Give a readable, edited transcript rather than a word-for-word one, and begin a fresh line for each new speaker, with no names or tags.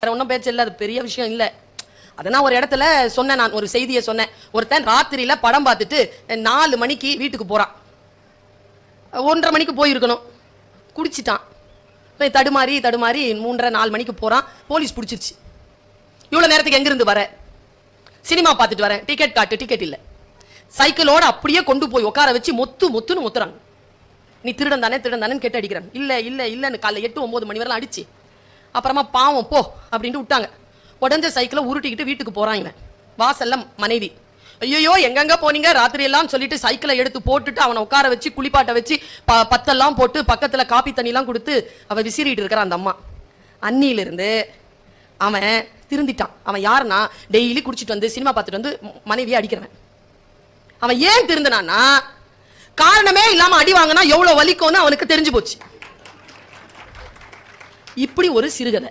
ஒன்றும் பேச்சு இல்லை, அது பெரிய விஷயம் இல்லை. அதை நான் ஒரு இடத்துல சொன்னேன், நான் ஒரு செய்தியை சொன்னேன். ஒருத்தன் ராத்திரியில படம் பார்த்துட்டு 4 மணிக்கு வீட்டுக்கு போறான். 1:30 மணிக்கு போயிருக்கணும், குடிச்சிட்டான். தடுமாறி 3:30 4 மணிக்கு போறான். போலீஸ் பிடிச்சிருச்சு. இவ்வளவு நேரத்துக்கு எங்கிருந்து வர? சினிமா பார்த்துட்டு வரேன். டிக்கெட் காட்டு. டிக்கெட் இல்லை. சைக்கிளோட அப்படியே கொண்டு போய் உட்கார வச்சு மொத்துன்னு மொத்துறாங்க. நீ திருடன் தானே கேட்டு அடிக்கிறான். இல்லன்னு காலைல 8 9 மணி வரலாம் அடிச்சு, அப்புறமா பாவம் போ அப்படின்ட்டு விட்டாங்க. உடஞ்ச சைக்கிளை உருட்டிக்கிட்டு வீட்டுக்கு போறான். இவன் வாசல்ல மனைவி, ஐயோ எங்கெங்க போனீங்க ராத்திரி எல்லாம் சொல்லிட்டு சைக்கிளை எடுத்து போட்டுட்டு அவனை உட்கார வச்சு குளிப்பாட்ட வச்சு பத்தெல்லாம் போட்டு பக்கத்துல காப்பி தண்ணி எல்லாம் கொடுத்து அவ விசிறிட்டு இருக்கிறான். அந்த அம்மா அன்னியிலிருந்து அவன் திருந்திட்டான். அவன் யாருன்னா, டெய்லி குடிச்சிட்டு வந்து சினிமா பார்த்துட்டு வந்து மனைவியை அடிக்கிறவன். அவன் ஏன் திருந்தினான்னா, காரணமே இல்லாம அடி வாங்கினா எவ்வளவு வலிக்கும்னு அவனுக்கு தெரிஞ்சு போச்சு. இப்படி ஒரு சிறுகதை.